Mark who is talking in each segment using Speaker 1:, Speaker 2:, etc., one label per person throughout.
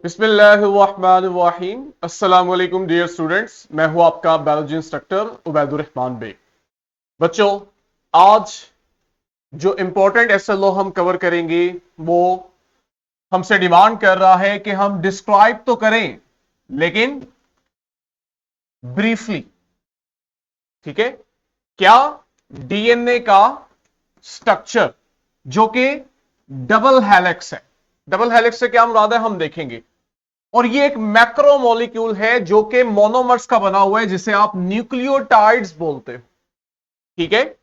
Speaker 1: बिस्मिल्लाहिर्रहमानिर्रहीम। अस्सलाम वालेकुम डियर स्टूडेंट्स, मैं हूं आपका बायोलॉजी इंस्ट्रक्टर उबैदुर रहमान बेग। बच्चों, आज जो इंपॉर्टेंट एसएलओ हम कवर करेंगे वो हमसे डिमांड कर रहा है कि हम डिस्क्राइब तो करें लेकिन ब्रीफली। ठीक है? क्या डीएनए का स्ट्रक्चर जो कि डबल हेलिक्स है, डबल हेलिक्स से क्या मुराद है हम देखेंगे। और ये एक मैक्रोमोलिक्यूल है जो कि मोनोमर्स का बना हुआ है, जिसे आप न्यूक्लियोटाइड्स बोलते हो। ठीक है?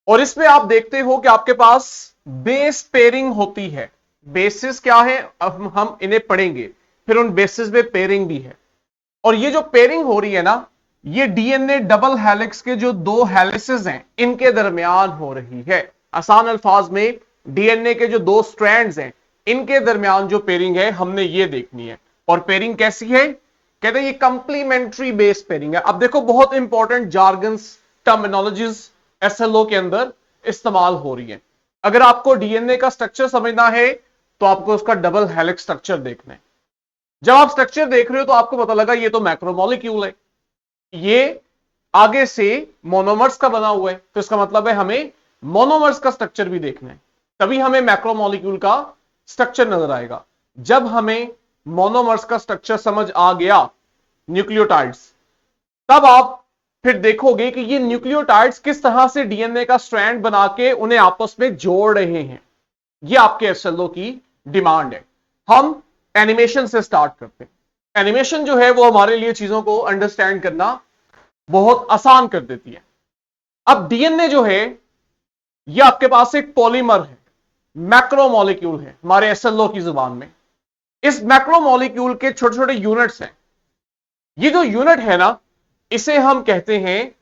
Speaker 1: और इसमें आप देखते हो कि आपके पास बेस पेयरिंग होती है। बेसिस क्या है अब हम इन्हें पढ़ेंगे, फिर उन बेसिस में पेयरिंग भी है। और ये जो पेयरिंग हो रही है ना, ये डीएनए डबल हेलिक्स के जो दो हेलिसेस हैं इनके दरमियान हो रही है। आसान अल्फाज में डीएनए के जो दो स्ट्रैंड्स हैं इनके दरमियान जो पेयरिंग है हमने ये देखनी है। और पेयरिंग कैसी है? कहते हैं ये कंप्लीमेंट्री बेस पेयरिंग है। अब देखो, बहुत इंपॉर्टेंट जार्गन्स, टर्मिनोलॉजीज एसएलओ के अंदर इस्तेमाल हो रही है। अगर आपको डीएनए का स्ट्रक्चर समझना है तो आपको उसका डबल हेलिक्स स्ट्रक्चर देखना है। जब आप स्ट्रक्चर देख रहे हो तो आपको पता लगा ये तो मैक्रोमोलिक्यूल है, ये आगे से मोनोमर्स का बना हुआ है, तो इसका मतलब है हमें मोनोमर्स का स्ट्रक्चर भी देखना है, तभी हमें मैक्रोमोलिक्यूल का स्ट्रक्चर नजर आएगा। जब हमें मोनोमर्स का स्ट्रक्चर समझ आ गया, न्यूक्लियोटाइड्स, तब आप फिर देखोगे कि ये न्यूक्लियोटाइड्स किस तरह से डीएनए का स्ट्रैंड बना के उन्हें आपस में जोड़ रहे हैं। ये आपके एसएलओ की डिमांड है। हम एनिमेशन से स्टार्ट करते हैं। एनिमेशन जो है वो हमारे लिए चीजों को अंडरस्टैंड करना बहुत आसान कर देती है। अब डीएनए जो है ये आपके पास एक पॉलीमर है, मैक्रोमोलिक्यूल है हमारे एसएलओ की जुबान में। इस मैक्रोमोलिक्यूल के छोटे छोटे यूनिट्स हैं। ये जो यूनिट है ना, इसे हम कहते हैं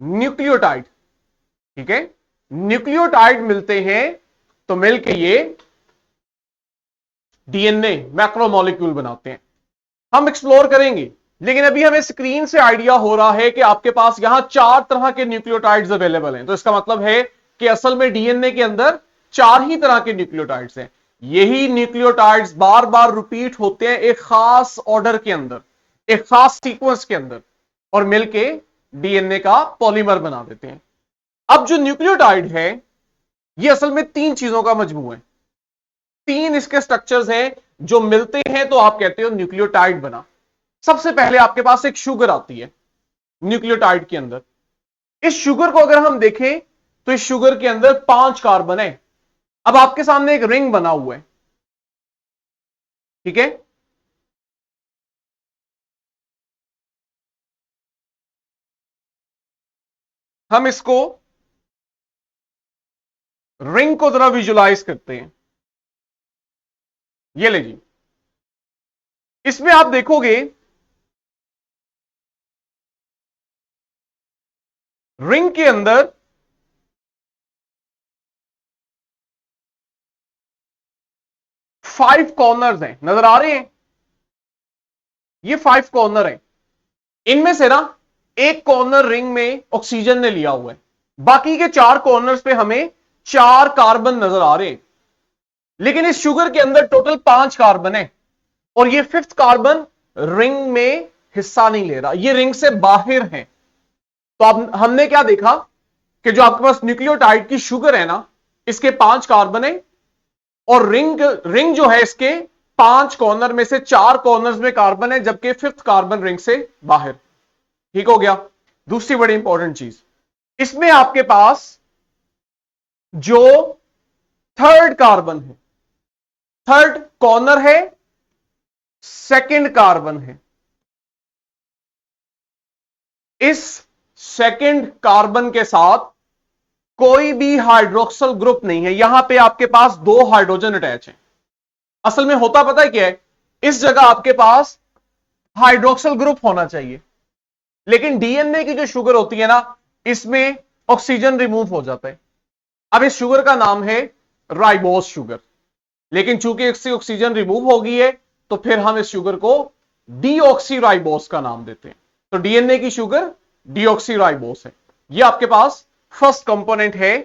Speaker 1: न्यूक्लियोटाइड। ठीक है? न्यूक्लियोटाइड मिलते हैं तो मिलके ये डीएनए मैक्रोमोलिक्यूल बनाते हैं। हम एक्सप्लोर करेंगे, लेकिन अभी हमें स्क्रीन से आइडिया हो रहा है कि आपके पास यहां 4 तरह के न्यूक्लियोटाइड्स अवेलेबल हैं। तो इसका मतलब है कि असल में डीएनए के अंदर 4 ही तरह के न्यूक्लियोटाइड्स हैं। यही न्यूक्लियोटाइड्स बार बार रिपीट होते हैं एक खास ऑर्डर के अंदर, एक खास सीक्वेंस के अंदर, और मिलके डीएनए का पॉलीमर बना देते हैं। अब जो न्यूक्लियोटाइड है ये असल में 3 चीजों का मजमू है। 3 इसके स्ट्रक्चर्स हैं जो मिलते हैं तो आप कहते हो न्यूक्लियोटाइड बना। सबसे पहले आपके पास एक शुगर आती है न्यूक्लियोटाइड के अंदर। इस शुगर को अगर हम देखें तो इस शुगर के अंदर 5 कार्बन है। अब आपके सामने एक रिंग बना हुआ है। ठीक है? हम इसको रिंग को जरा विजुलाइज करते हैं। ये ले जी, इसमें आप देखोगे रिंग के अंदर 5 कॉर्नर्स हैं, नजर आ रहे हैं? ये 5 कॉर्नर हैं। इनमें से ना एक कॉर्नर रिंग में ऑक्सीजन ने लिया हुआ है, बाकी के 4 कॉर्नर्स पे हमें 4 कार्बन नजर आ रहे हैं। लेकिन इस शुगर के अंदर टोटल 5 कार्बन है और ये 5th कार्बन रिंग में हिस्सा नहीं ले रहा, ये रिंग से बाहर है। तो अब हमने क्या देखा कि जो आपके पास न्यूक्लियोटाइड की शुगर है ना, इसके 5 कार्बन है और रिंग रिंग जो है इसके 5 कॉर्नर में से 4 कॉर्नर्स में कार्बन है, जबकि 5th कार्बन रिंग से बाहर। ठीक हो गया? दूसरी बड़ी इंपॉर्टेंट चीज, इसमें आपके पास जो 3rd कार्बन है, 3rd कॉर्नर है, 2nd कार्बन है। इस 2nd कार्बन के साथ कोई भी हाइड्रोक्सल ग्रुप नहीं है। यहां पे आपके पास 2 हाइड्रोजन अटैच हैं। असल में होता पता है क्या है? इस जगह आपके पास हाइड्रोक्सल ग्रुप होना चाहिए, लेकिन डीएनए की जो शुगर होती है ना, इसमें ऑक्सीजन रिमूव हो जाता है। अब इस शुगर का नाम है राइबोस शुगर, लेकिन चूंकि इससे ऑक्सीजन रिमूव हो गई है तो फिर हम इस शुगर को डीऑक्सीराइबोस का नाम देते हैं। तो डीएनए की शुगर डीऑक्सीराइबोस है। यह आपके पास फर्स्ट कंपोनेंट है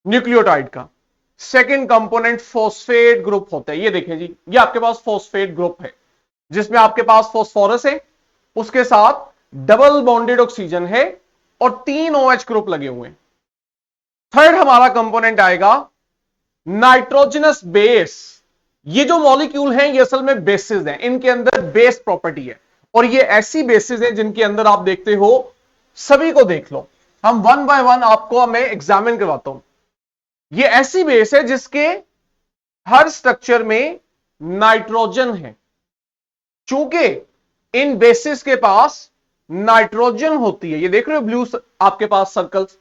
Speaker 1: न्यूक्लियोटाइड का। सेकंड कंपोनेंट फॉस्फेट ग्रुप होता है। ये देखें जी, ये आपके पास फॉस्फेट ग्रुप है जिसमें आपके पास फॉस्फोरस है, उसके साथ डबल बॉन्डेड ऑक्सीजन है और 3 OH ग्रुप लगे हुए हैं। थर्ड हमारा कंपोनेंट आएगा नाइट्रोजनस बेस। ये जो मॉलिक्यूल हैं ये असल में बेसिस हैं, इनके अंदर बेस प्रॉपर्टी है और ये ऐसी बेसिस हैं जिनके अंदर आप देखते हो, सभी को देख लो, हम वन बाय वन आपको मैं एग्जामिन करवाता हूं। ये ऐसी बेस है जिसके हर स्ट्रक्चर में नाइट्रोजन है। चूंकि इन बेसिस के पास नाइट्रोजन होती है, ये देख रहे हो ब्लू आपके पास सर्कल्स,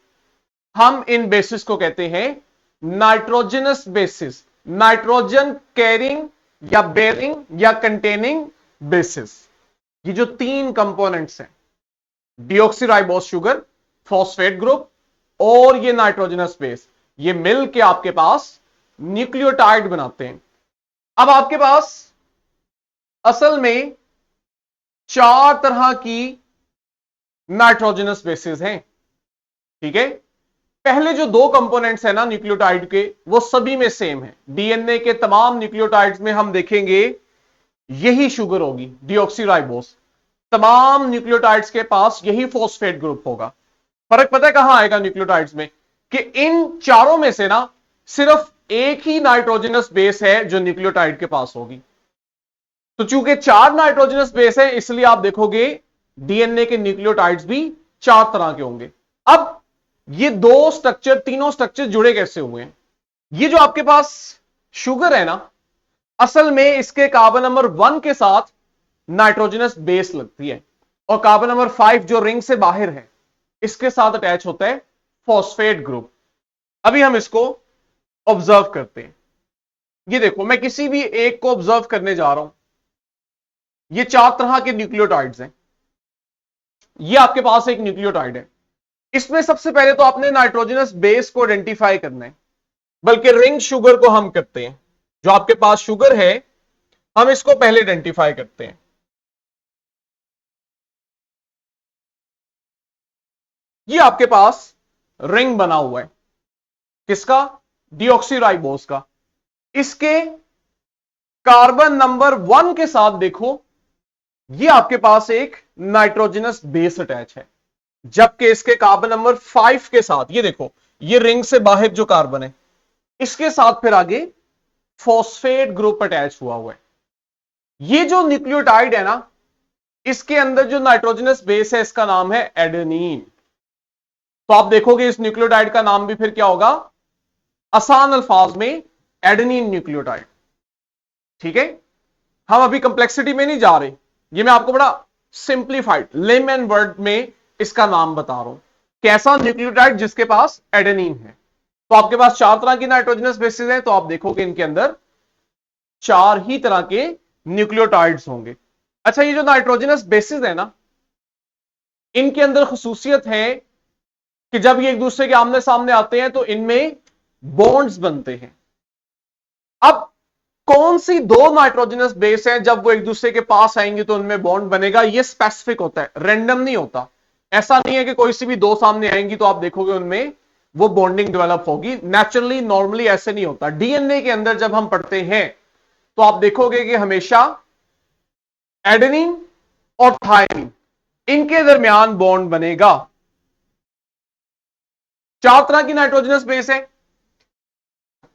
Speaker 1: हम इन बेसिस को कहते हैं नाइट्रोजनस बेसिस, नाइट्रोजन कैरिंग या बेरिंग या कंटेनिंग बेसिस। ये जो 3 कंपोनेंट्स हैं, डीऑक्सीराइबोस शुगर, फॉस्फेट ग्रुप और ये नाइट्रोजनस बेस, ये मिल के आपके पास न्यूक्लियोटाइड बनाते हैं। अब आपके पास असल में 4 तरह की नाइट्रोजनस बेसिस हैं, ठीक है। पहले जो 2 कंपोनेंट्स हैं ना न्यूक्लियोटाइड के, वो सभी में सेम है। डीएनए के तमाम न्यूक्लियोटाइड्स में हम देखेंगे यही शुगर होगी, डीऑक्सीराइबोस। तमाम न्यूक्लियोटाइड्स के पास यही फॉस्फेट ग्रुप होगा। फर्क पता है कहां आएगा न्यूक्लियोटाइड्स में, कि इन चारों में से ना सिर्फ एक ही नाइट्रोजनस बेस है जो न्यूक्लियोटाइड के पास होगी। तो चूंकि 4 नाइट्रोजनस बेस है, इसलिए आप देखोगे डीएनए के न्यूक्लियोटाइड्स भी 4 तरह के होंगे। अब ये 2 स्ट्रक्चर, तीनों स्ट्रक्चर जुड़े कैसे हुए हैं? ये जो आपके पास शुगर है ना, असल में इसके कार्बन नंबर 1 के साथ नाइट्रोजनस बेस लगती है और कार्बन नंबर 5 जो रिंग से बाहर है, इसके साथ अटैच होता है फॉस्फेट ग्रुप। अभी हम इसको ऑब्जर्व करते हैं। ये देखो, मैं किसी भी एक को ऑब्जर्व करने जा रहा हूं। ये 4 तरह के न्यूक्लियोटाइड्स हैं। ये आपके पास एक न्यूक्लियोटाइड है, इसमें सबसे पहले तो आपने नाइट्रोजनस बेस को आइडेंटिफाई करना है, बल्कि रिंग शुगर को हम करते हैं। जो आपके पास शुगर है, हम इसको पहले आइडेंटिफाई करते हैं। ये आपके पास रिंग बना हुआ है, किसका? डीऑक्सीराइबोस का। इसके कार्बन नंबर 1 के साथ देखो, ये आपके पास एक नाइट्रोजनस बेस अटैच है, जबकि इसके कार्बन नंबर 5 के साथ, ये देखो, ये रिंग से बाहर जो कार्बन है, इसके साथ फिर आगे फॉस्फेट ग्रुप अटैच हुआ है। ये जो न्यूक्लियोटाइड है ना, इसके अंदर जो नाइट्रोजनस बेस है, इसका नाम है एडेनिन। तो आप देखोगे इस न्यूक्लियोटाइड का नाम भी फिर क्या होगा, आसान अल्फाज में एडेनिन न्यूक्लियोटाइड। ठीक है, हम अभी कंप्लेक्सिटी में नहीं जा रहे, ये मैं आपको बड़ा सिंप्लीफाइड लेमन वर्ड में इसका नाम बता रहा हूं, कैसा न्यूक्लियोटाइड जिसके पास एडेनिन है। तो आपके पास 4 तरह की नाइट्रोजनस बेसिस हैं, तो आप देखोगे इनके अंदर 4 ही तरह के न्यूक्लियोटाइड्स होंगे। अच्छा, ये जो नाइट्रोजनस बेसिस है ना, इनके अंदर खसूसियत है कि जब ये एक दूसरे के आमने सामने आते हैं तो इनमें बॉन्ड्स बनते हैं। अब कौन सी 2 नाइट्रोजनस बेस हैं, जब वो एक दूसरे के पास आएंगे तो उनमें बॉन्ड बनेगा, ये स्पेसिफिक होता है, रैंडम नहीं होता। ऐसा नहीं है कि कोई सी भी 2 सामने आएंगी तो आप देखोगे उनमें वो बॉन्डिंग डेवलप होगी। नेचुरली, नॉर्मली ऐसे नहीं होता। डीएनए के अंदर जब हम पढ़ते हैं तो आप देखोगे कि हमेशा एडेनिन और थायमिन, इनके दरमियान बॉन्ड बनेगा। 4 तरह की नाइट्रोजनस बेस है,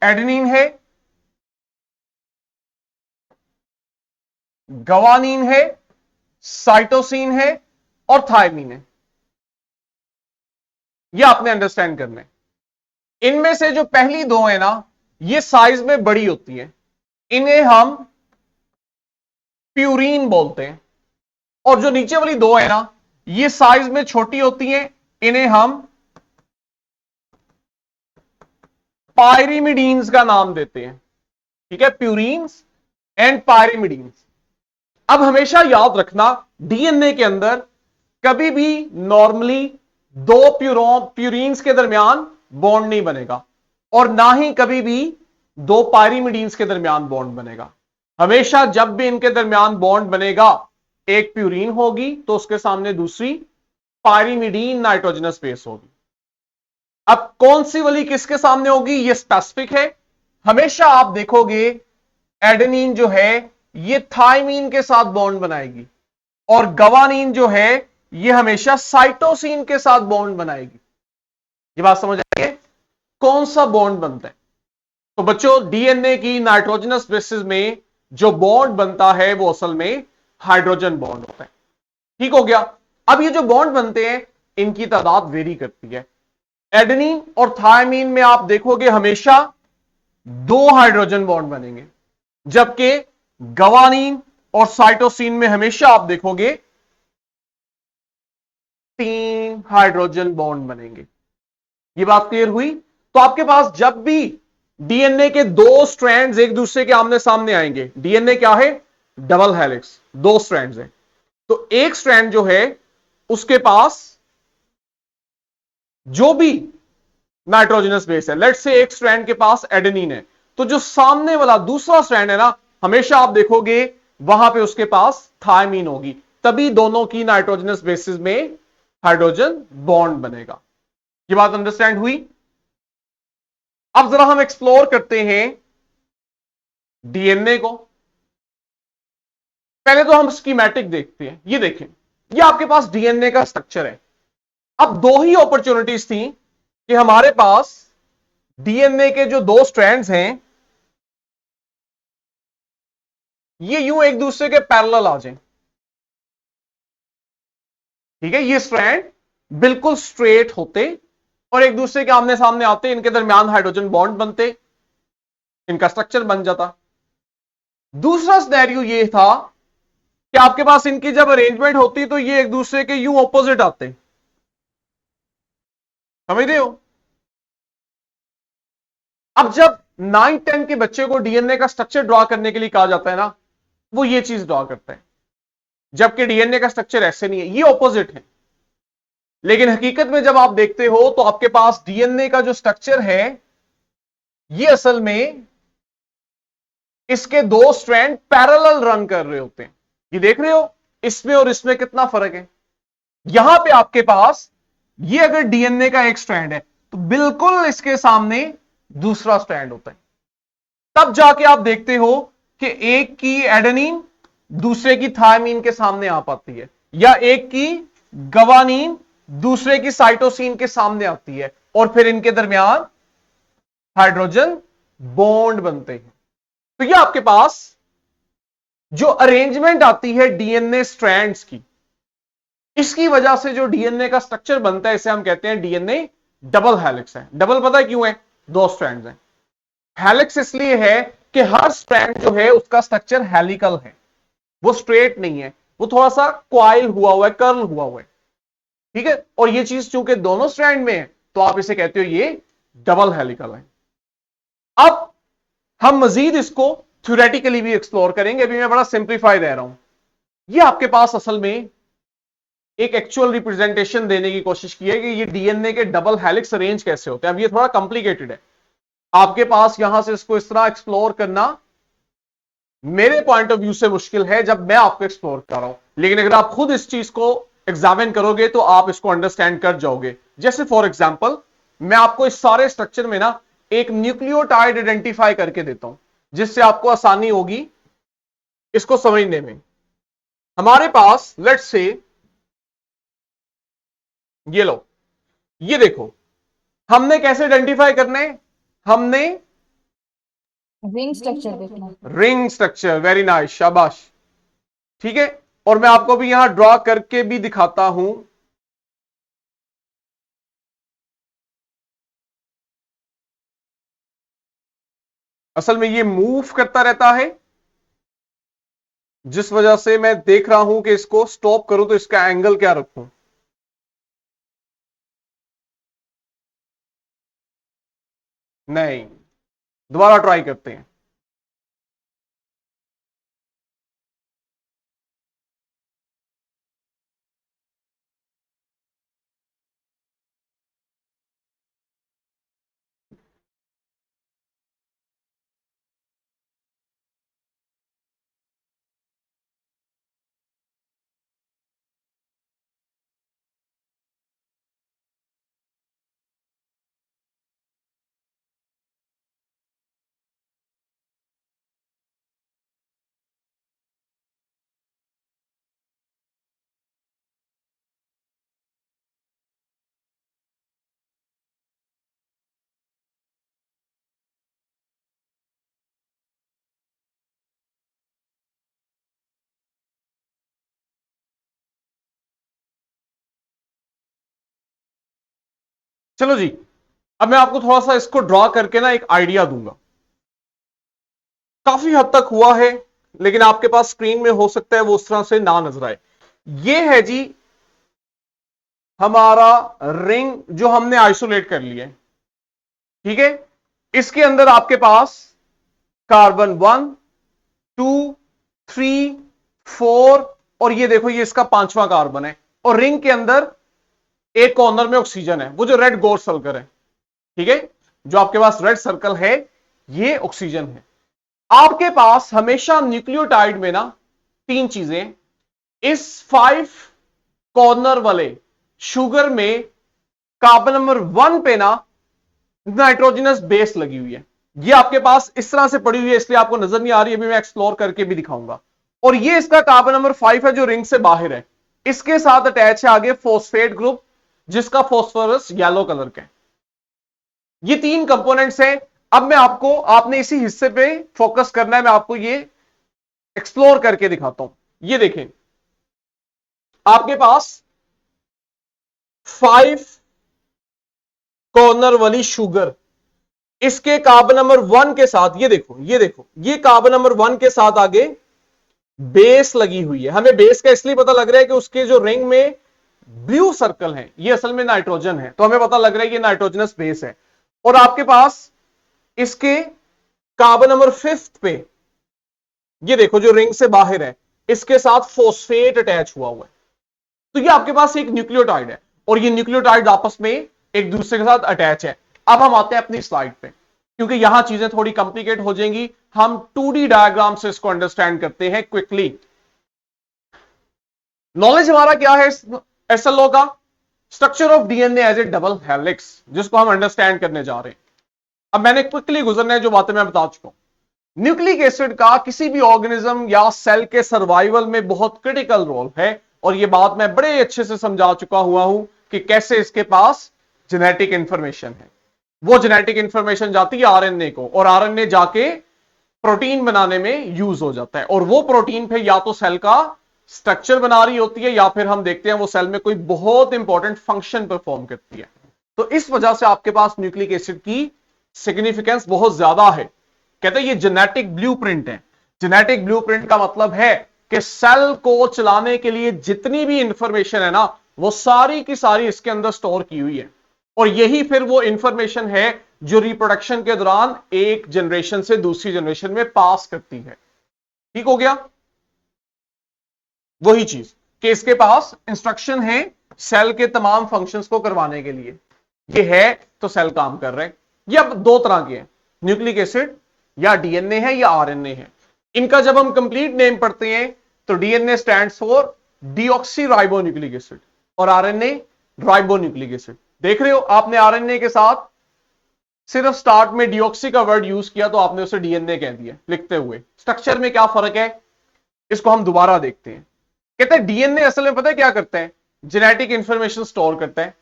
Speaker 1: एडेनिन है, गवानीन है, साइटोसिन है और थायमिन है। यह आपने अंडरस्टैंड करना है। इनमें से जो पहली 2 है ना, ये साइज में बड़ी होती है, इन्हें हम प्यूरीन बोलते हैं। और जो नीचे वाली 2 है ना, ये साइज में छोटी होती हैं, इन्हें हम पायरिमिडीन्स का नाम देते हैं। ठीक है, प्यूरीन्स एंड पायरिमिडीन्स। अब हमेशा याद रखना, डीएनए के अंदर कभी भी नॉर्मली 2 प्यूरीन्स के दरमियान बॉन्ड नहीं बनेगा और ना ही कभी भी 2 पायरिमिडीन्स के दरमियान बॉन्ड बनेगा। हमेशा जब भी इनके दरमियान बॉन्ड बनेगा, एक प्यूरीन होगी तो उसके सामने दूसरी पायरिमिडीन नाइट्रोजनस बेस होगी। अब कौन सी वाली किसके सामने होगी, यह स्पेसिफिक है, हमेशा आप देखोगे एडेनिन जो है ये थायमीन के साथ बॉन्ड बनाएगी और गवानीन जो है ये हमेशा साइटोसिन के साथ बॉन्ड बनाएगी। ये बात समझ आइए कौन सा बॉन्ड बनता है। तो बच्चों डीएनए की नाइट्रोजनस बेसिस में जो बॉन्ड बनता है वो असल में हाइड्रोजन बॉन्ड होता है। ठीक हो गया। अब ये जो बॉन्ड बनते हैं इनकी तादाद वेरी करती है। एडेनिन और थायमीन में आप देखोगे हमेशा 2 हाइड्रोजन बॉन्ड बनेंगे, जबकि गवानीन और साइटोसिन में हमेशा आप देखोगे 3 हाइड्रोजन बॉन्ड बनेंगे। ये बात क्लियर हुई। तो आपके पास जब भी डीएनए के 2 स्ट्रैंड्स एक दूसरे के आमने सामने आएंगे, डीएनए क्या है? डबल हेलिक्स, 2 स्ट्रैंड्स हैं। तो एक स्ट्रैंड जो है उसके पास जो भी नाइट्रोजनस बेस है, लेट्स से एक स्ट्रैंड के पास एडेनिन है, तो जो सामने वाला दूसरा स्ट्रैंड है ना, हमेशा आप देखोगे वहां पे उसके पास थायमीन होगी, तभी दोनों की नाइट्रोजनस बेसिस में हाइड्रोजन बॉन्ड बनेगा। ये बात अंडरस्टैंड हुई। अब जरा हम एक्सप्लोर करते हैं डीएनए को। पहले तो हम स्कीमेटिक देखते हैं। ये देखें, ये आपके पास डीएनए का स्ट्रक्चर है। अब दो ही अपॉर्चुनिटीज थी कि हमारे पास डीएनए के जो 2 स्ट्रैंड्स हैं ये यूं एक दूसरे के पैरेलल आ जाएं। ठीक है, ये स्ट्रैंड बिल्कुल स्ट्रेट होते और एक दूसरे के आमने सामने आते, इनके दरमियान हाइड्रोजन बॉन्ड बनते, इनका स्ट्रक्चर बन जाता। दूसरा सिनेरियो ये था कि आपके पास इनकी जब अरेंजमेंट होती तो ये एक दूसरे के यूं ऑपोजिट आते। समझ रहे हो? अब जब 9-10 के बच्चे को डीएनए का स्ट्रक्चर ड्रॉ करने के लिए कहा जाता है ना, वो ये चीज ड्रॉ करता है, जबकि डीएनए का स्ट्रक्चर ऐसे नहीं है, ये ऑपोजिट है। लेकिन हकीकत में जब आप देखते हो तो आपके पास डीएनए का जो स्ट्रक्चर है ये असल में इसके 2 स्ट्रैंड पैरेलल रन कर रहे होते हैं। ये देख रहे हो इसमें और इसमें कितना फर्क है। यहां पे आपके पास ये अगर डीएनए का एक स्ट्रैंड है तो बिल्कुल इसके सामने दूसरा स्ट्रैंड होता है। तब जाके आप देखते हो कि एक की एडेनिन दूसरे की थायमीन के सामने आ पाती है, या एक की गवानीन दूसरे की साइटोसिन के सामने आती है और फिर इनके दरमियान हाइड्रोजन बॉन्ड बनते हैं। तो ये आपके पास जो अरेंजमेंट आती है डीएनए स्ट्रैंड्स की, इसकी वजह से जो डीएनए का स्ट्रक्चर बनता है इसे हम कहते हैं डीएनए डबल हेलिक्स है। डबल पता है क्यों है? 2 स्ट्रैंड्स हैं। हेलिक्स इसलिए है कि हर स्ट्रैंड जो है उसका स्ट्रक्चर हेलिकल है, वो स्ट्रेट नहीं है, वो थोड़ा सा क्वाइल हुआ हुआ है, कर्ल हुआ हुआ है। ठीक है, और ये चीज चूंकि दोनों स्ट्रैंड में है तो आप इसे कहते हो ये डबल हेलिकल है। अब हम मजीद इसको थ्योरेटिकली भी एक्सप्लोर करेंगे, अभी मैं बड़ा सिंप्लीफाई रह रहा हूं। ये आपके पास असल में एक एक्चुअल रिप्रेजेंटेशन देने की कोशिश की है कि ये डीएनए के डबल हेलिक्स अरेंज कैसे होते हैं। अब ये थोड़ा कॉम्प्लिकेटेड है, आपके पास यहां से इसको इस तरह एक्सप्लोर करना मेरे पॉइंट ऑफ व्यू से मुश्किल है जब मैं आपको एक्सप्लोर कर रहा हूं, लेकिन अगर आप खुद इस चीज को एग्जामिन करोगे तो आप इसको अंडरस्टैंड कर जाओगे। जैसे फॉर एग्जाम्पल मैं आपको इस सारे स्ट्रक्चर में ना एक न्यूक्लियोटाइड आइडेंटिफाई करके देता हूं जिससे आपको आसानी होगी इसको समझने में। हमारे पास लेट्स से ये लो, ये देखो, हमने कैसे आइडेंटिफाई करने? हमने
Speaker 2: रिंग स्ट्रक्चर देखना है।
Speaker 1: रिंग स्ट्रक्चर, वेरी नाइस, शाबाश। ठीक है, और मैं आपको भी यहां ड्रॉ करके भी दिखाता हूं। असल में ये मूव करता रहता है, जिस वजह से मैं देख रहा हूं कि इसको स्टॉप करूं तो इसका एंगल क्या रखूं। नहीं, दोबारा ट्राई करते हैं। चलो जी, अब मैं आपको थोड़ा सा इसको ड्रॉ करके ना एक आइडिया दूंगा। काफी हद तक हुआ है, लेकिन आपके पास स्क्रीन में हो सकता है वो उस तरह से ना नजर आए। ये है जी हमारा रिंग जो हमने आइसोलेट कर लिया है, ठीक है। इसके अंदर आपके पास कार्बन 1, 2, 3, 4 और ये देखो ये इसका 5वां कार्बन है। और रिंग के अंदर एक कॉर्नर में ऑक्सीजन है, वो जो रेड गोल्ड सर्कल है, ठीक है। जो आपके पास रेड सर्कल है ये ऑक्सीजन है। आपके पास हमेशा न्यूक्लियोटाइड में ना 3 चीजें, इस 5 कॉर्नर वाले शुगर में कार्बन नंबर 1 पे ना नाइट्रोजनस बेस लगी हुई है। ये आपके पास इस तरह से पड़ी हुई है, इसलिए आपको नजर नहीं आ रही है, अभी मैं एक्सप्लोर करके भी दिखाऊंगा। और ये इसका कार्बन नंबर 5 है जो रिंग से बाहर है। इसके साथ अटैच है आगे फॉस्फेट ग्रुप, जिसका फॉस्फोरस येलो कलर का है। ये 3 कंपोनेंट्स हैं। अब मैं आपको, आपने इसी हिस्से पे फोकस करना है, मैं आपको ये एक्सप्लोर करके दिखाता हूं। ये देखें, आपके पास 5 कॉर्नर वाली शुगर, इसके कार्बन नंबर 1 के साथ ये देखो, ये देखो, ये कार्बन नंबर 1 के साथ आगे बेस लगी हुई है। हमें बेस का इसलिए पता लग रहा है कि उसके जो रिंग में ब्लू सर्कल है ये असल में नाइट्रोजन है, तो हमें पता लग रहा है ये नाइट्रोजनस बेस है। और आपके पास इसके कार्बन नंबर 5 पे ये देखो जो रिंग से बाहर है, इसके साथ फॉस्फेट अटैच हुआ है। तो ये आपके पास एक न्यूक्लियोटाइड है और ये न्यूक्लियोटाइड आपस में एक दूसरे के साथ अटैच है। अब हम आते हैं अपनी स्लाइड पे, क्योंकि यहां चीजें थोड़ी कॉम्प्लिकेट हो जाएंगी। हम 2D डायग्राम से इसको अंडरस्टैंड करते हैं क्विकली। नॉलेज हमारा क्या है एसएलओ का? Structure of DNA as a double helix, जिसको हम अंडरस्टैंड करने जा रहे हैं। अब मैंने क्विकली गुजरना है जो बातें मैं बता चुका हूं। न्यूक्लिक एसिड का किसी भी ऑर्गेनिज्म या सेल के सर्वाइवल में बहुत क्रिटिकल रोल है, और यह बात मैं बड़े अच्छे से समझा चुका हुआ हूं कि कैसे इसके पास जेनेटिक इंफॉर्मेशन है। वो जेनेटिक इंफॉर्मेशन जाती है आरएनए को, और आरएनए जाके प्रोटीन बनाने में यूज हो जाता है। और वो प्रोटीन फिर या तो सेल का स्ट्रक्चर बना रही होती है, या फिर हम देखते हैं वो सेल में कोई बहुत इंपॉर्टेंट फंक्शन परफॉर्म करती है। तो इस वजह से आपके पास न्यूक्लिक एसिड की सिग्निफिकेंस बहुत ज्यादा है। कहते हैं ये जेनेटिक ब्लूप्रिंट है। जेनेटिक ब्लूप्रिंट का मतलब है कि सेल को चलाने के लिए जितनी भी इंफॉर्मेशन है ना, वो सारी की सारी इसके अंदर स्टोर की हुई है। और यही फिर वो इंफॉर्मेशन है जो रिप्रोडक्शन के दौरान एक जनरेशन से दूसरी जनरेशन में पास करती है। ठीक हो गया? वही चीज कि इसके पास इंस्ट्रक्शन है सेल के तमाम फंक्शंस को करवाने के लिए। ये है तो सेल काम कर रहे हैं। ये अब 2 तरह के हैं, न्यूक्लिक एसिड या डीएनए है या आरएनए है। इनका जब हम कंप्लीट नेम पढ़ते हैं तो DNA stands for deoxy ribo nucleic acid और आरएनए राइबो न्यूक्लिक एसिड। देख रहे हो, आपने आरएनए के साथ सिर्फ स्टार्ट में डीऑक्सी का वर्ड यूज किया तो आपने उसे डीएनए कह दिया लिखते हुए। स्ट्रक्चर में क्या फर्क है इसको हम दोबारा देखते हैं। कहते हैं डीएनए असल में पता है क्या करता है? जेनेटिक इंफॉर्मेशन स्टोर करता है,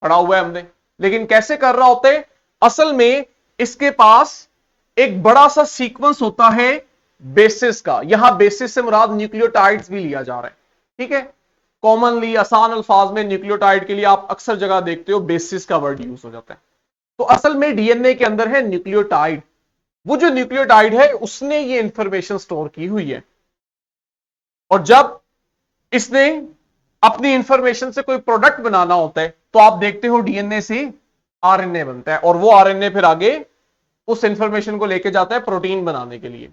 Speaker 1: पढ़ा हुआ है हमने। लेकिन कैसे कर रहा होता है? असल में इसके पास एक बड़ा सा सीक्वेंस होता है बेसिस का। यहां बेसिस से मुराद न्यूक्लियोटाइड्स भी लिया जा रहा है, ठीक है। कॉमनली आसान अल्फाज में न्यूक्लियोटाइड के लिए आप अक्सर जगह देखते हो बेसिस का वर्ड यूज हो जाता है। तो असल में डीएनए के अंदर है न्यूक्लियोटाइड। वो जो न्यूक्लियोटाइड है उसने ये इंफॉर्मेशन स्टोर की हुई है, और जब इसने अपनी इंफॉर्मेशन से कोई प्रोडक्ट बनाना होता है तो आप देखते हो डीएनए से आरएनए बनता है, और वो आरएनए फिर आगे उस इंफॉर्मेशन को लेके जाता है प्रोटीन बनाने के लिए।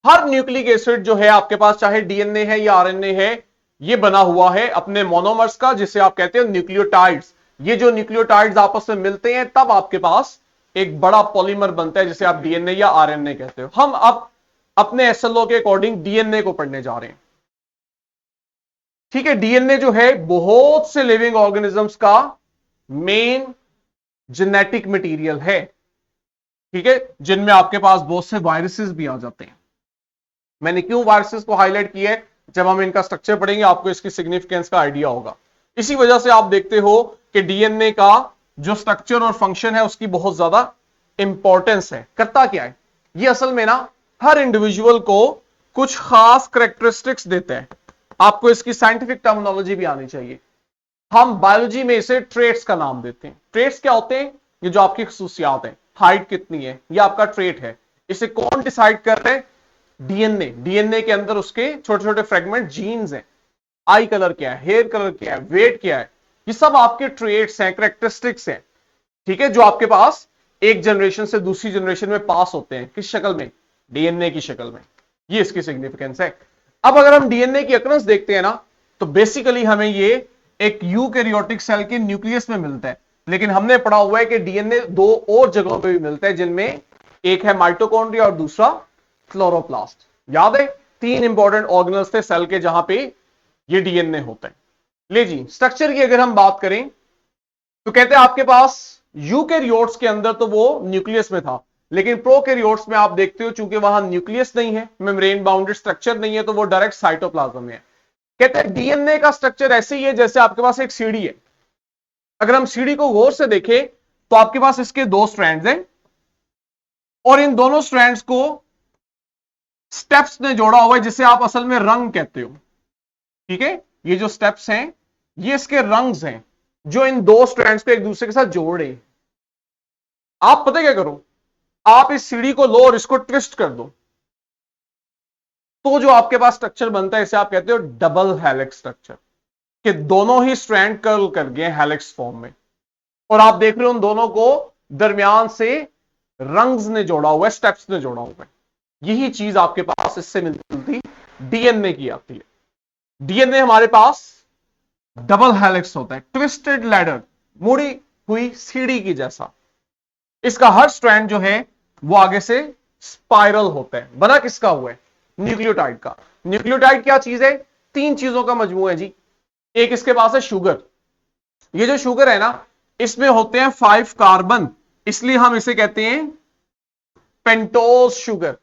Speaker 1: हर न्यूक्लिक एसिड जो है आपके पास, चाहे डीएनए है या आरएनए है, ये बना हुआ है अपने मोनोमर्स का, जिसे आप कहते हो न्यूक्लियोटाइड्स। ये जो न्यूक्लियोटाइड्स आपस में मिलते हैं तब आपके पास एक बड़ा पॉलीमर बनता है जिसे आप डीएनए या आरएनए कहते हो। हम अब अपने एसएलओ के अकॉर्डिंग डीएनए को पढ़ने जा रहे हैं, ठीक है। डीएनए जो है बहुत से लिविंग ऑर्गेनिजम्स का मेन जेनेटिक मटेरियल है, ठीक है, जिनमें आपके पास बहुत से वायरसेस भी आ जाते हैं। मैंने क्यों वायरसेस को हाईलाइट किया है? जब हम इनका स्ट्रक्चर पढ़ेंगे आपको इसकी सिग्निफिकेंस का आइडिया होगा। इसी वजह से आप देखते हो कि डीएनए का जो स्ट्रक्चर और फंक्शन है उसकी बहुत ज्यादा इंपॉर्टेंस है। करता क्या है ये? असल में ना हर इंडिविजुअल को कुछ खास कैरेक्टरिस्टिक्स देते हैं। आपको इसकी साइंटिफिक टर्मिनोलॉजी भी आनी चाहिए। हम बायोलॉजी में इसे ट्रेट्स का नाम देते हैं। ट्रेट्स क्या होते हैं? ये जो आपकी खसूसियात हैं, हाइट कितनी है, ये आपका ट्रेट है। इसे कौन डिसाइड कर रहे हैं? डीएनए। डीएनए के अंदर उसके छोटे छोटे फ्रेगमेंट जीन्स हैं। आई कलर क्या है, हेयर कलर क्या है, वेट क्या है, ये सब आपके ट्रेट्स हैं, कैरेक्टरिस्टिक्स हैं। ठीक है, जो आपके पास एक जनरेशन से दूसरी जनरेशन में पास होते हैं। किस शक्ल में? डीएनए की शक्ल में। ये इसकी सिग्निफिकेंस है। अब अगर हम डीएनए की अक्रंस देखते हैं ना, तो बेसिकली हमें ये एक यूकैरियोटिक सेल के न्यूक्लियस में मिलता है। लेकिन हमने पढ़ा हुआ है कि डीएनए दो और जगहों पे भी मिलता है, जिनमें एक है माइटोकॉन्ड्रिया और दूसरा क्लोरोप्लास्ट। याद है, तीन इंपॉर्टेंट ऑर्गेनल्स थे सेल के जहां पे ये डीएनए होता है। ले जी, स्ट्रक्चर की अगर हम बात करें तो कहते हैं आपके पास यूकैरियोट्स के अंदर तो वो न्यूक्लियस में था, लेकिन प्रोकैरियोट्स में आप देखते हो चूंकि वहां न्यूक्लियस नहीं है, मेम्ब्रेन बाउंडेड स्ट्रक्चर नहीं है, तो वो डायरेक्ट साइटोप्लाज्म में है। कहते हैं डीएनए का स्ट्रक्चर ऐसे ही है जैसे आपके पास एक सीढ़ी है। अगर हम सीढ़ी को गौर से देखें तो आपके पास इसके दो स्ट्रैंड्स हैं, और इन दोनों स्ट्रैंड्स को स्टेप्स ने जोड़ा हुआ है, जिसे आप असल में रंग कहते हो। ठीक है, ये जो स्टेप्स हैं ये इसके रंग्स हैं, जो इन दो स्ट्रैंड्स को एक दूसरे के साथ जोड़ रहे हैं। आप पता क्या करो, आप इस सीढ़ी को लो और इसको ट्विस्ट कर दो, तो जो आपके पास स्ट्रक्चर बनता है इसे आप कहते हो डबल हेलिक्स स्ट्रक्चर, कि दोनों ही स्ट्रैंड कर्ल कर गए हेलिक्स फॉर्म में। और आप देख रहे हो उन दोनों को दरमियान से रंग्स ने जोड़ा हुआ है, स्टेप्स ने जोड़ा हुआ है। यही चीज आपके पास इससे मिलती डीएनए की आती है। डीएनए हमारे पास डबल हेलिक्स होता है, ट्विस्टेड लैडर, मुड़ी हुई सीढ़ी की जैसा। इसका हर स्ट्रैंड जो है वो आगे से स्पाइरल होता है। बना किसका हुआ है? न्यूक्लियोटाइड का। न्यूक्लियोटाइड क्या चीज है? तीन चीजों का मजमूआ है जी। एक इसके पास है शुगर। ये जो शुगर है ना, इसमें होते हैं 5 कार्बन, इसलिए हम इसे कहते हैं पेंटोज शुगर।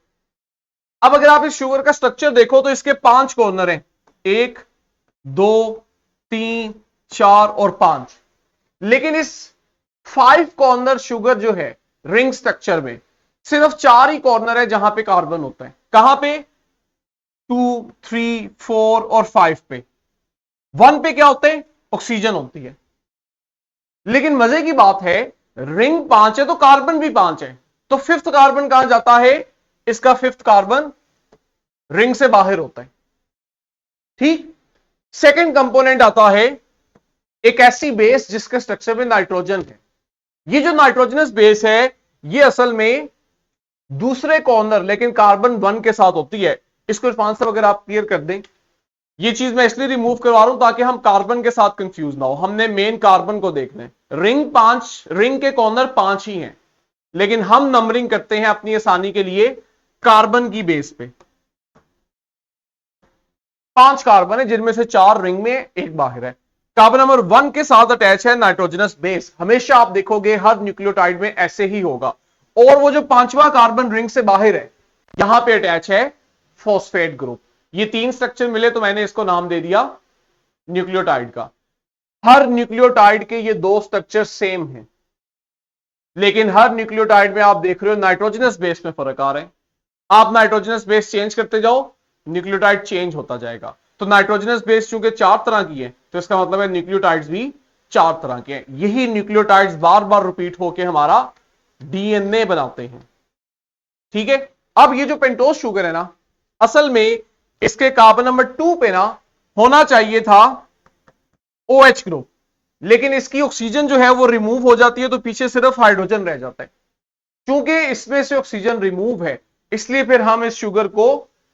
Speaker 1: अब अगर आप इस शुगर का स्ट्रक्चर देखो तो इसके 5 कॉर्नर हैं, 1 2 3 4 और 5। लेकिन इस 5 कॉर्नर शुगर जो है रिंग स्ट्रक्चर में, सिर्फ 4 ही कॉर्नर है जहां पे कार्बन होता है। कहां पे? 2 3 4 और 5 पे। 1 पे क्या होते हैं? ऑक्सीजन होती है। लेकिन मजे की बात है, रिंग 5 है तो कार्बन भी 5 है, तो फिफ्थ कार्बन कहां जाता है? इसका फिफ्थ कार्बन रिंग से बाहर होता है। ठीक। सेकंड कंपोनेंट आता है एक ऐसी बेस जिसके स्ट्रक्चर में नाइट्रोजन है। ये जो नाइट्रोजनस बेस है ये असल में दूसरे कॉर्नर लेकिन कार्बन 1 के साथ होती है। इसको रिस्पॉन्स अगर आप क्लियर कर दें, ये चीज मैं इसलिए रिमूव करवा रहा हूं ताकि हम कार्बन के साथ कंफ्यूज ना हो। हमने मेन कार्बन को देखना है। रिंग 5, रिंग के कॉर्नर 5 ही हैं, लेकिन हम नंबरिंग करते हैं अपनी आसानी के लिए कार्बन की बेस पे। 5 कार्बन है जिनमें से 4 रिंग में, एक बाहर है। कार्बन नंबर 1 के साथ अटैच है नाइट्रोजनस बेस। हमेशा आप देखोगे हर न्यूक्लियोटाइड में ऐसे ही होगा। और वो जो 5वां कार्बन रिंग से बाहर है, यहां पे अटैच है फॉस्फेट ग्रुप। ये 3 स्ट्रक्चर मिले तो मैंने इसको नाम दे दिया न्यूक्लियोटाइड का। हर न्यूक्लियोटाइड के ये 2 स्ट्रक्चर सेम हैं, लेकिन हर न्यूक्लियोटाइड में आप देख रहे हो नाइट्रोजनस बेस में फर्क आ रहे हैं। आप नाइट्रोजनस बेस चेंज करते जाओ, न्यूक्लियोटाइड चेंज होता जाएगा। तो नाइट्रोजनस बेस चूंकि 4 तरह की है, तो इसका मतलब है न्यूक्लियोटाइड्स भी 4 तरह के हैं। यही न्यूक्लियोटाइड्स बार बार रिपीट होकर हमारा डीएनए बनाते हैं। ठीक है। अब ये जो पेंटोज शुगर है ना, असल में इसके कार्बन नंबर 2 पे ना होना चाहिए था OH ग्रुप, लेकिन इसकी ऑक्सीजन जो है वो रिमूव हो जाती है, तो पीछे सिर्फ हाइड्रोजन रह जाता है। क्योंकि इसमें से ऑक्सीजन रिमूव है, इसलिए फिर हम इस शुगर को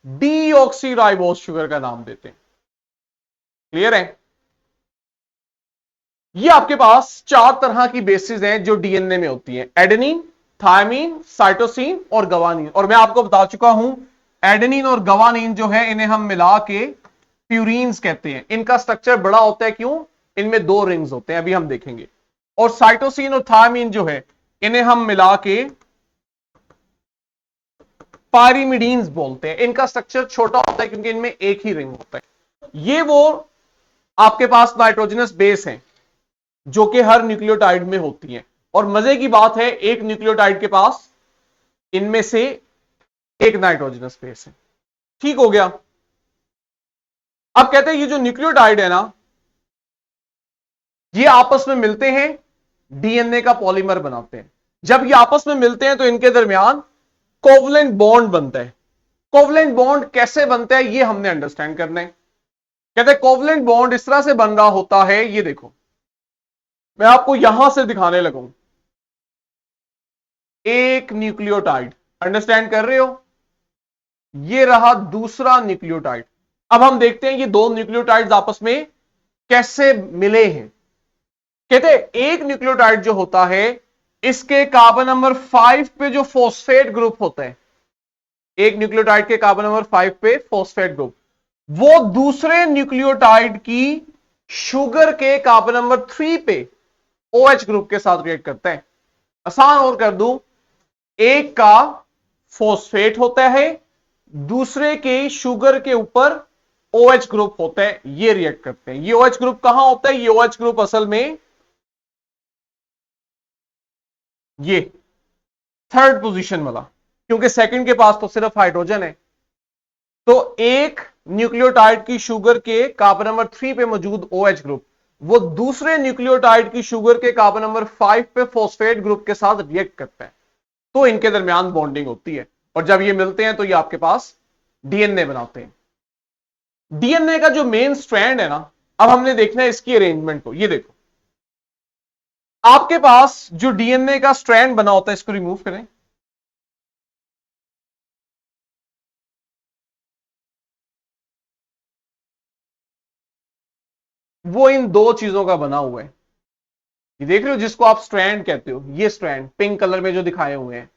Speaker 1: डीऑक्सीराइबोस शुगर का नाम देते हैं। क्लियर है? ये आपके पास 4 तरह की बेसिस हैं जो डीएनए में होती हैं: एडेनिन, थायमीन, साइटोसिन और गवानीन। और मैं आपको बता चुका हूं, एडेनिन और गवानीन जो है इन्हें हम मिला के प्यूरीन्स कहते हैं। इनका स्ट्रक्चर बड़ा होता है, क्यों? इनमें 2 रिंग्स होते हैं, अभी हम देखेंगे। और साइटोसिन और थायमीन जो है इन्हें हम मिला के पायरिमिडीन्स बोलते हैं। इनका स्ट्रक्चर छोटा होता है क्योंकि इनमें एक ही रिंग होता है। ये वो आपके पास नाइट्रोजनस बेस हैं जो कि हर न्यूक्लियोटाइड में होती हैं। और मजे की बात है, एक न्यूक्लियोटाइड के पास इनमें से एक नाइट्रोजनस बेस है। ठीक हो गया। अब कहते हैं ये जो न्यूक्लियोटाइड है ना, ये आपस में मिलते हैं, डीएनए का पॉलीमर बनाते हैं। जब ये आपस में मिलते हैं तो इनके दरमियान कोवलेंट बॉन्ड बनता है। कोवलेंट बॉन्ड कैसे बनता है ये हमने अंडरस्टैंड करना है। कहते हैं कोवलेंट बॉन्ड इस तरह से बन रहा होता है, ये देखो मैं आपको यहां से दिखाने लगूं। एक न्यूक्लियोटाइड, अंडरस्टैंड कर रहे हो, ये रहा दूसरा न्यूक्लियोटाइड। अब हम देखते हैं ये दो न्यूक्लियोटाइड्स आपस में कैसे मिले हैं। कहते हैं एक न्यूक्लियोटाइड जो होता है, इसके कार्बन नंबर 5 पे जो फॉस्फेट ग्रुप होता है, एक न्यूक्लियोटाइड के कार्बन नंबर 5 पे फॉस्फेट ग्रुप, वो दूसरे न्यूक्लियोटाइड की शुगर के कार्बन नंबर 3 पे OH ग्रुप के साथ रिएक्ट करता है। आसान और कर दूं, एक का फॉस्फेट होता है, दूसरे के शुगर के ऊपर OH ग्रुप होता है, ये रिएक्ट करते हैं। ये OH ग्रुप कहां होता है? ये OH ग्रुप असल में ये थर्ड पोजीशन वाला, क्योंकि सेकंड के पास तो सिर्फ हाइड्रोजन है। तो एक न्यूक्लियोटाइड की शुगर के कार्बन नंबर 3 पे मौजूद OH ग्रुप, वो दूसरे न्यूक्लियोटाइड की शुगर के कार्बन नंबर 5 पे फॉस्फेट ग्रुप के साथ रिएक्ट करता है, तो इनके दरमियान बॉन्डिंग होती है। और जब ये मिलते हैं तो ये आपके पास डीएनए बनाते हैं। डीएनए का जो मेन स्ट्रैंड है ना, अब हमने देखना है इसकी अरेंजमेंट को। ये देखो आपके पास जो डीएनए का स्ट्रैंड बना होता है, इसको रिमूव करें। वो इन दो चीजों का बना हुआ है। ये देख रहे हो जिसको आप स्ट्रैंड कहते हो, ये स्ट्रैंड पिंक कलर में जो दिखाए हुए हैं,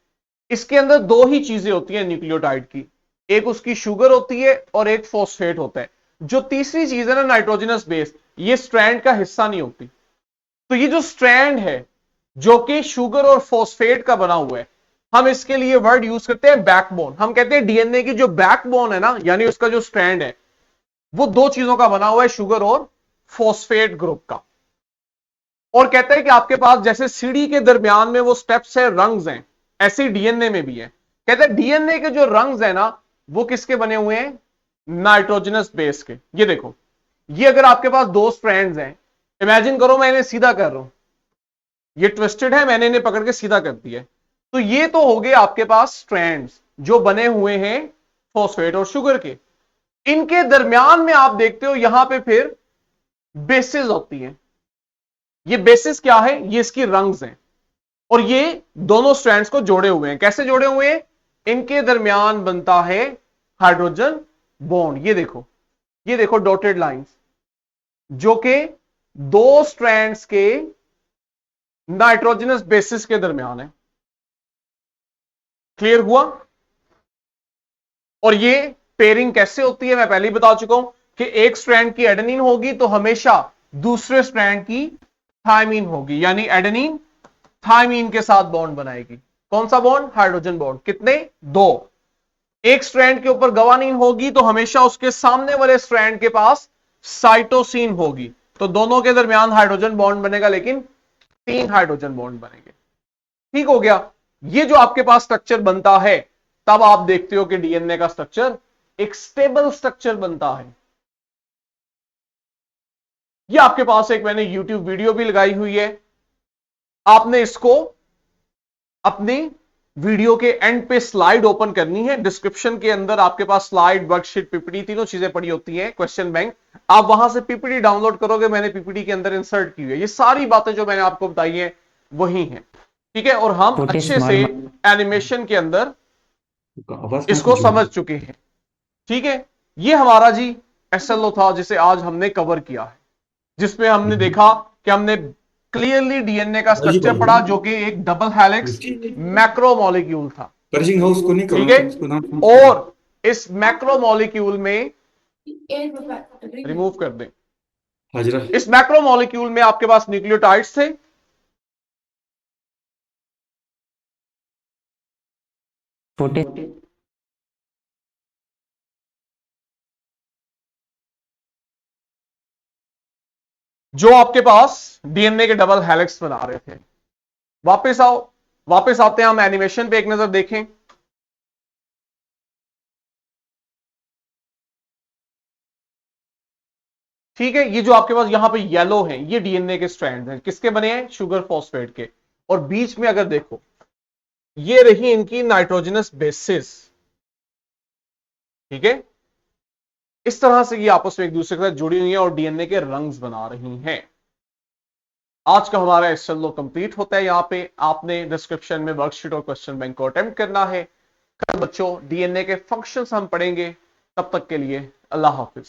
Speaker 1: इसके अंदर दो ही चीजें होती हैं न्यूक्लियोटाइड की, एक उसकी शुगर होती है और एक फॉस्फेट होता है। जो तीसरी चीज है ना, नाइट्रोजनस बेस, ये स्ट्रैंड का हिस्सा नहीं होती। तो ये जो स्ट्रैंड है जो कि शुगर और फॉस्फेट का बना हुआ है, हम इसके लिए वर्ड यूज करते हैं बैकबोन। हम कहते हैं डीएनए की जो बैकबोन है ना, यानी उसका जो स्ट्रैंड है, वो दो चीजों का बना हुआ है, शुगर और फॉस्फेट ग्रुप का। और कहते हैं कि आपके पास जैसे सीढ़ी के दरमियान में वो स्टेप्स है, रंग्स हैं, ऐसे डीएनए में भी है। कहते हैं डीएनए के जो रंग्स है ना, वो किसके बने हुए हैं? नाइट्रोजनस बेस के। ये देखो, ये अगर आपके पास दो स्ट्रैंड्स हैं, इमेजिन करो मैं इन्हें सीधा कर रहा हूं, ये ट्विस्टेड है, मैंने इन्हें पकड़ के सीधा कर दिया है, तो ये तो हो गए आपके पास स्ट्रैंड्स जो बने हुए हैं फॉस्फेट और शुगर के। इनके दरमियान में आप देखते हो यहां पे फिर बेसिस होती हैं। ये बेसिस क्या है? ये इसकी रंग्स हैं, और ये दोनों स्ट्रैंड्स को जोड़े हुए हैं। कैसे जोड़े हुए हैं? इनके दरमियान बनता है हाइड्रोजन बॉन्ड। ये देखो डॉटेड लाइंस, जो कि दो स्ट्रैंड्स के नाइट्रोजनस बेसिस के दरमियान है। क्लियर हुआ? और ये पेयरिंग कैसे होती है मैं पहले ही बता चुका हूं कि एक स्ट्रैंड की एडेनिन होगी तो हमेशा दूसरे स्ट्रैंड की थायमीन होगी, यानी एडेनिन थायमीन के साथ बॉन्ड बनाएगी। कौन सा बॉन्ड? Hydrogen bond. कितने? दो। एक स्ट्रैंड के ऊपर गवानीन होगी तो हमेशा उसके सामने वाले स्ट्रैंड के पास साइटोसिन होगी, तो दोनों के दरमियान हाइड्रोजन बॉन्ड बनेगा, लेकिन 3 हाइड्रोजन बॉन्ड बनेंगे। ठीक हो गया? ये जो आपके पास स्ट्रक्चर बनता है, तब आप देखते हो कि डीएनए का स्ट्रक्चर एक स्टेबल स्ट्रक्चर बनता है। ये आपके पास एक मैंने यूट्यूब वीडियो भी लगाई हुई है, आपने इसको अपनी वीडियो के एंड पे स्लाइड ओपन करनी है। डिस्क्रिप्शन के अंदर आपके पास स्लाइड, वर्कशीट, पीपीटी तीनों चीजें पड़ी होती हैं, क्वेश्चन बैंक। आप वहां से पीपीटी डाउनलोड करोगे, मैंने पीपीटी के अंदर इंसर्ट की हुई है। ये सारी बातें जो मैंने आपको बताई हैं वही हैं, ठीक है। और हम
Speaker 3: छोटे
Speaker 1: अच्छे
Speaker 3: स्मॉल
Speaker 1: से एनिमेशन के अंदर
Speaker 3: आवाज
Speaker 1: इसको समझ चुके हैं, ठीक है। ये हमारा जी एसएलओ था जिसे आज हमने कवर किया है, जिसमें हमने देखा कि हमने क्लियरली डीएनए का स्ट्रक्चर पढ़ा, जो कि एक डबल हेलिक्स मैक्रोमोलिक्यूल था,
Speaker 3: पर्शिंग हाउस को नहीं
Speaker 1: ठीक
Speaker 3: करो
Speaker 1: है।
Speaker 3: तो उसको नाम
Speaker 1: और इस मैक्रोमोलिक्यूल में रिमूव कर दें,
Speaker 3: हाजरा
Speaker 1: इस मैक्रोमोलिक्यूल में आपके पास न्यूक्लियोटाइड्स थे,
Speaker 3: छोटे
Speaker 1: जो आपके पास डीएनए के डबल हेलिक्स बना रहे थे। वापस आओ, वापस आते हैं हम एनिमेशन पे एक नजर देखें। ठीक है, ये जो आपके पास यहां पे येलो है, ये डीएनए के स्ट्रैंड हैं, किसके बने हैं? शुगर फॉस्फेट के। और बीच में अगर देखो, ये रही इनकी नाइट्रोजनस बेसिस। ठीक है, इस तरह से ये आपस में एक दूसरे के साथ जुड़ी हुई है और डीएनए के रंग्स बना रही हैं। आज का हमारा एसएलओ कंप्लीट होता है। यहां पे आपने डिस्क्रिप्शन में वर्कशीट और क्वेश्चन बैंक को अटेम्प्ट करना है। कल बच्चों डीएनए के फंक्शंस हम पढ़ेंगे। तब तक के लिए अल्लाह हाफिज।